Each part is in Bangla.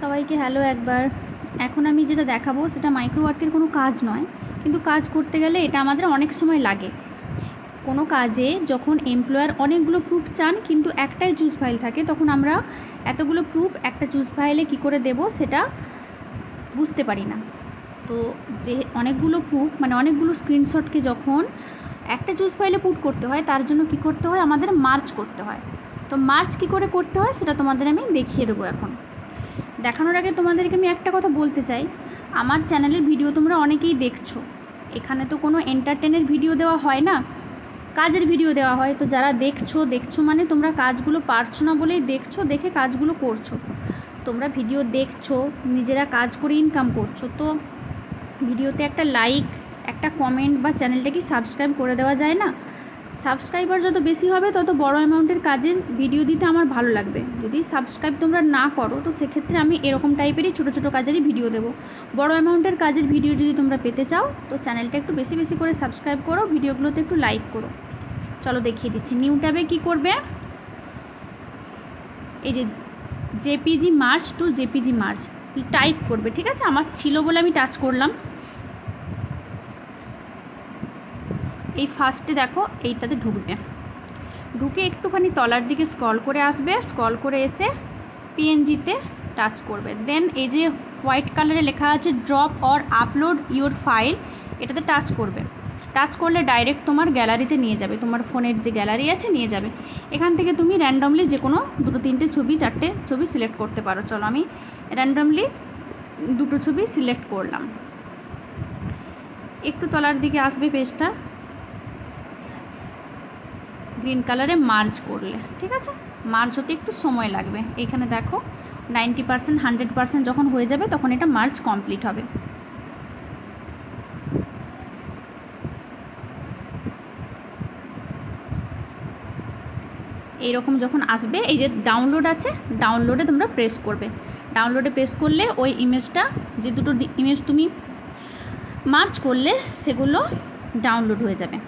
সবাইকে হ্যালো একবার। এখন আমি যেটা দেখাবো সেটা মাইক্রো ওয়ার্কের কোনো কাজ নয়, কিন্তু কাজ করতে গেলে এটা আমাদের অনেক সময় লাগে। কোনো কাজে যখন এমপ্লয়ার অনেকগুলো প্রুফ চান কিন্তু একটাই চুজ ফাইল থাকে, তখন আমরা এতগুলো প্রুফ একটা চুজ ফাইলে কী করে দেব সেটা বুঝতে পারি না। তো যে অনেকগুলো প্রুফ মানে অনেকগুলো স্ক্রিনশটকে যখন একটা চুজ ফাইলে পুট করতে হয়, তার জন্য কি করতে হয়, আমাদের মার্চ করতে হয়। তো মার্চ কি করে করতে হয় সেটা তোমাদের আমি দেখিয়ে দেবো। এখন দেখানোর আগে তোমাদেরকে আমি একটা কথা বলতে চাই, আমার চ্যানেলের ভিডিও তোমরা অনেকেই দেখছো, এখানে তো কোনো এন্টারটেনের ভিডিও দেওয়া হয় না, কাজের ভিডিও দেওয়া হয়। তো যারা দেখছো মানে তোমরা কাজগুলো পারছো না বলেই দেখছো, দেখে কাজগুলো করছো। তোমরা ভিডিও দেখছো, নিজেরা কাজ করে ইনকাম করছো, তো ভিডিওতে একটা লাইক, একটা কমেন্ট বা চ্যানেলটাকে সাবস্ক্রাইব করে দেওয়া যায় না? সাবস্ক্রাইবার যত বেশি হবে তত বড় অ্যামাউন্টের কাজের ভিডিও দিতে আমার ভালো লাগবে। যদি সাবস্ক্রাইব তোমরা না করো তো সেক্ষেত্রে আমি এরকম টাইপেরই ছোটো ছোটো কাজেরই ভিডিও দেবো। বড় অ্যামাউন্টের কাজের ভিডিও যদি তোমরা পেতে চাও তো চ্যানেলটা একটু বেশি বেশি করে সাবস্ক্রাইব করো, ভিডিওগুলোতে একটু লাইক করো। চলো দেখিয়ে দিচ্ছি। নিউ ট্যাবে কী করবে, এই যে JPG March two JPG March type করবে, ঠিক আছে? আমার ছিল বলে আমি টাচ করলাম। এই ফার্স্টে দেখো এইটাতে ঢুকবে, ঢুকে একটুখানি তলার দিকে স্ক্রল করে আসবে, স্ক্রল করে এসে পিএনজিতে টাচ করবে। দেন এই যে হোয়াইট কালারে লেখা আছে drop or upload your file, এটাতে টাচ করবে। টাচ করলে ডাইরেক্ট তোমার গ্যালারিতে নিয়ে যাবে, তোমার ফোনের যে গ্যালারি আছে নিয়ে যাবে। এখান থেকে তুমি র্যান্ডমলি যে কোনো দুটো তিনটে ছবি চারটে ছবি সিলেক্ট করতে পারো। চলো আমি র্যান্ডমলি দুটো ছবি সিলেক্ট করলাম। একটু তলার দিকে আসবে পেজটা, গ্রিন কালারে মার্জ করলে, ঠিক আছে? মার্জ হতে একটু সময় লাগবে। এখানে দেখো 90% 100% যখন হয়ে যাবে তখন এটা মার্জ কমপ্লিট হবে। এইরকম যখন আসবে, এই যে ডাউনলোড আছে, ডাউনলোডে তোমরা প্রেস করবে। ডাউনলোডে প্রেস করলে ওই ইমেজটা, যে দুটো ইমেজ তুমি মার্জ করলে সেগুলো ডাউনলোড হয়ে যাবে।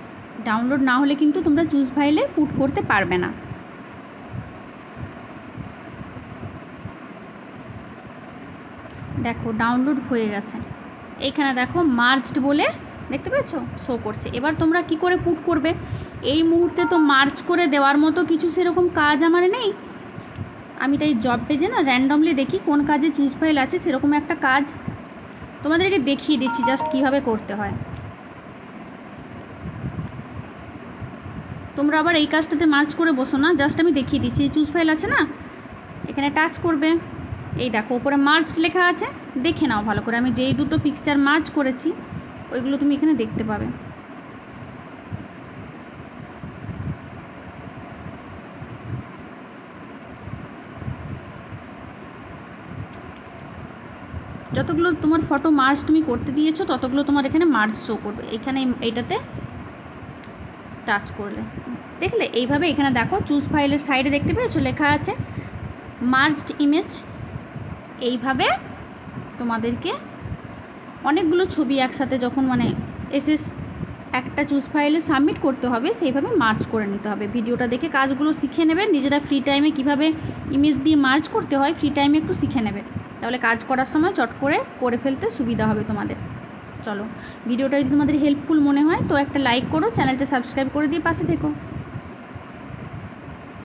ডাউনলোড না হলে কিন্তু তোমরা চুজ ফাইলে পুট করতে পারবে না। দেখো ডাউনলোড হয়ে গেছে, এইখানে দেখো মার্জড বলে দেখতে পেয়েছো শো করছে। এবার তোমরা কি করে পুট করবে, এই মুহূর্তে তো মার্জ করে দেওয়ার মতো কিছু সেরকম কাজ আমার নেই। আমি তাই জব পেজে না র্যান্ডমলি দেখি কোন কাজে চুজ ফাইল আছে, সেরকম একটা কাজ তোমাদেরকে দেখিয়ে দিচ্ছি জাস্ট কিভাবে করতে হয়। তোমরা আবার এই কাজটাতে মার্জ করে বসো না, জাস্ট আমি দেখিয়ে দিচ্ছি। চুজ ফাইল আছে না, এখানে টাচ করবে, এই দেখো উপরে মার্জ লেখা আছে, দেখে নাও ভালো করে। আমি যেই দুটো পিকচার মার্জ করেছি ওইগুলো তুমি এখানে দেখতে পাবে। যতগুলো তোমার ফটো মার্জ তুমি করতে দিয়েছো ততগুলো তোমার এখানে মার্জ শো করবে। এখানে এইটাতে টাচ করলে দেখলে এইভাবে এখানে দেখো চুজ ফাইলের সাইডে দেখতে পেয়েছো লেখা আছে মার্জড ইমেজ। এইভাবে তোমাদেরকে অনেকগুলো ছবি একসাথে যখন মানে এসএস একটা চুজ ফাইলে সাবমিট করতে হবে সেইভাবে মার্জ করে নিতে হবে। ভিডিওটা দেখে কাজগুলো শিখে নেবে, নিজেরা ফ্রি টাইমে কীভাবে ইমেজ দিয়ে মার্জ করতে হয় ফ্রি টাইমে একটু শিখে নেবে, তাহলে কাজ করার সময় চট করে ফেলতে সুবিধা হবে তোমাদের। চলো ভিডিওটা যদি তোমাদের হেল্পফুল মনে হয় তো একটা লাইক করো, চ্যানেলটা সাবস্ক্রাইব করে দিয়ে পাশে থেকো।